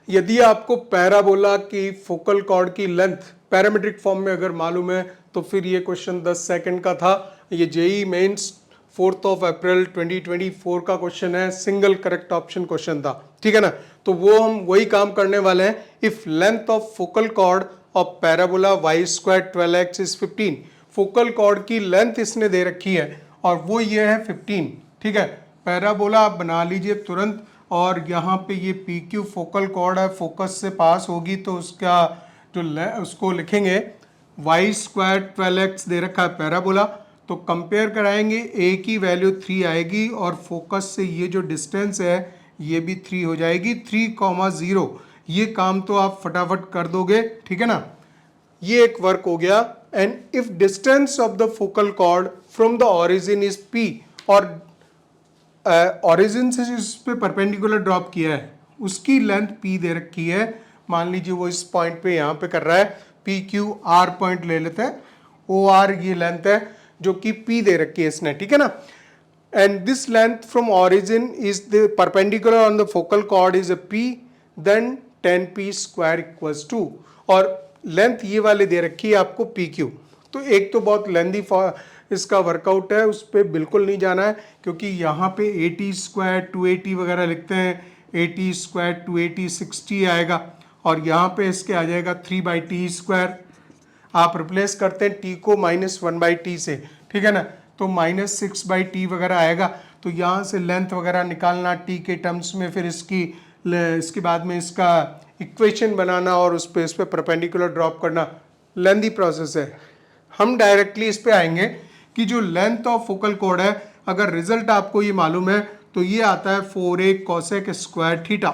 यदि आपको पैराबोला की फोकल कॉर्ड की लेंथ पैरामीट्रिक फॉर्म में अगर मालूम है तो फिर ये क्वेश्चन 10 सेकंड का था। ये जेई मेंस 4 अप्रैल 2024 का क्वेश्चन है, सिंगल करेक्ट ऑप्शन क्वेश्चन था, ठीक है ना। तो वो हम वही काम करने वाले हैं। If length of focal chord of parabola y square 12x is 15, focal chord की लेंथ इसने दे रखी है और वो ये है 15, ठीक है। पैराबोला आप बना लीजिए तुरंत, और यहाँ पे ये पी क्यू फोकल कॉर्ड है, फोकस से पास होगी तो उसका जो उसको लिखेंगे वाई स्क्वायर 12x दे रखा है पैराबोला, तो कंपेयर कराएंगे, ए की वैल्यू 3 आएगी और फोकस से ये जो डिस्टेंस है ये भी 3 हो जाएगी, 3,0। ये काम तो आप फटाफट कर दोगे, ठीक है ना। ये एक वर्क हो गया। And if distance of the focal cord from the origin is P, और ऑरिजिन से इस पे परपेंडिकुलर ड्रॉप किया है उसकी लेंथ p दे रखी है। मान लीजिए वो इस पॉइंट पे यहाँ पे कर रहा है, पी क्यू आर पॉइंट ले लेते हैं, ओ आर ये लेंथ है जो कि p दे रखी है इसने, ठीक है ना। And this length from origin is the perpendicular on the focal chord is a p, then 10p square equals to, और लेंथ ये वाले दे रखी है आपको पी क्यू। तो एक तो बहुत लेंदी इसका वर्कआउट है, उस पर बिल्कुल नहीं जाना है, क्योंकि यहाँ पे 80 स्क्वायर 280 वगैरह लिखते हैं, 80 स्क्वायर 280 60 आएगा, और यहाँ पे इसके आ जाएगा 3/t स्क्वायर। आप रिप्लेस करते हैं t को -1/t से, ठीक है ना, तो -6/t वगैरह आएगा। तो यहाँ से लेंथ वगैरह निकालना t के टर्म्स में, फिर इसके बाद में इसका इक्वेशन बनाना और उस पर परपेंडिकुलर ड्रॉप करना, लेंदी प्रोसेस है। हम डायरेक्टली इस पे आएंगे कि जो लेंथ ऑफ फोकल कॉर्ड है, अगर रिजल्ट आपको ये मालूम है तो ये आता है 4a cosec स्क्वायर थीटा,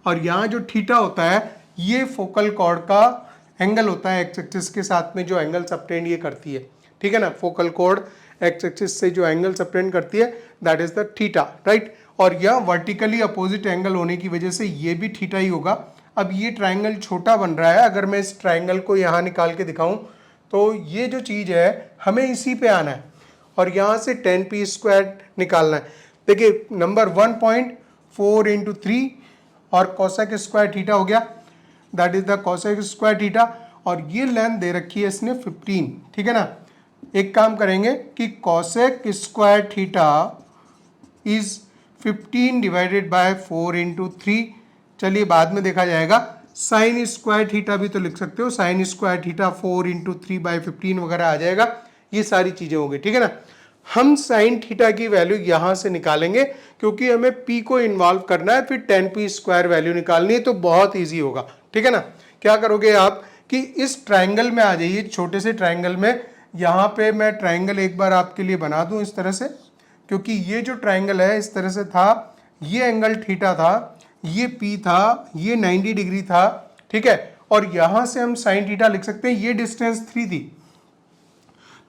और यहाँ जो थीटा होता है ये फोकल कॉर्ड का एंगल होता है एक्स एक्सिस के साथ में, जो एंगल सबटेंड ये करती है, ठीक है ना। फोकल कॉर्ड एक्स एक्सिस से जो एंगल सबटेंड करती है that is the theta, right. और यह वर्टिकली अपोजिट एंगल होने की वजह से ये भी थीटा ही होगा। अब ये ट्राइंगल छोटा बन रहा है, अगर मैं इस ट्राइंगल को यहाँ निकाल के दिखाऊं तो ये जो चीज़ है हमें इसी पे आना है और यहाँ से 10p स्क्वायर निकालना है। देखिए नंबर 1.4 इंटू 3 और कोसेक स्क्वायर थीटा हो गया, that is the cosec square theta, और ये लेंथ दे रखी है इसने 15, ठीक है ना। एक काम करेंगे कि cosec square theta is 15 divided by 4 into 3, चलिए बाद में देखा जाएगा। साइन स्क्वायर थीटा भी तो लिख सकते हो, साइन स्क्वायर थीटा 4 इंटू 3/15 वगैरह आ जाएगा, ये सारी चीजें होंगी, ठीक है ना। हम साइन थीटा की वैल्यू यहां से निकालेंगे क्योंकि हमें p को इन्वॉल्व करना है, फिर 10p स्क्वायर वैल्यू निकालनी है, तो बहुत ईजी होगा, ठीक है ना। क्या करोगे आप कि इस ट्राइंगल में आ जाइए, छोटे से ट्राइंगल में, यहाँ पे मैं ट्राइंगल एक बार आपके लिए बना दूं इस तरह से, क्योंकि ये जो ट्राइंगल है इस तरह से था, ये एंगल थीटा था, ये p था, ये 90 डिग्री था, ठीक है, और यहां से हम साइन थीटा लिख सकते हैं, ये डिस्टेंस 3 थी।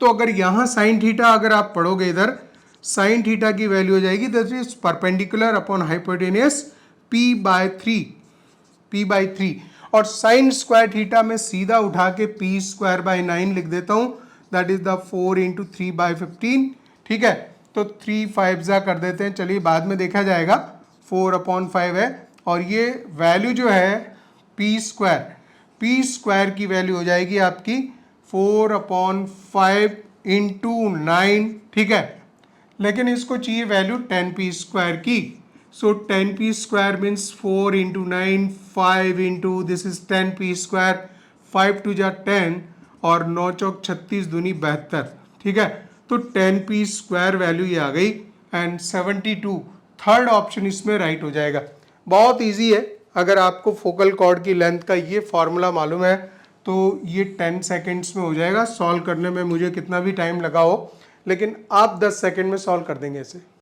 तो अगर यहां साइन थीटा अगर आप पढ़ोगे इधर, साइन थीटा की वैल्यू हो जाएगी that is perpendicular upon hypotenuse p/3, और साइन स्क्वायर थीटा में सीधा उठा के p²/9 लिख देता हूं, दैट इज द 4 इंटू 3/15, ठीक है। तो 3 5 कर देते हैं, चलिए बाद में देखा जाएगा, 4/5 है, और ये वैल्यू जो है p स्क्वायर की वैल्यू हो जाएगी आपकी 4/5 इंटू 9, ठीक है। लेकिन इसको चाहिए वैल्यू 10p स्क्वायर की, सो 10p square means 4 into 9, 5 into this is 10p square, 5 2 जा 10 और 9 चौक 36 दूनी 72, ठीक है। तो 10p स्क्वायर वैल्यू ये आ गई एंड 72, थर्ड ऑप्शन इसमें राइट हो जाएगा। बहुत इजी है, अगर आपको फोकल कॉर्ड की लेंथ का ये फॉर्मूला मालूम है तो ये 10 सेकेंड्स में हो जाएगा। सॉल्व करने में मुझे कितना भी टाइम लगा हो, लेकिन आप 10 सेकेंड में सॉल्व कर देंगे इसे।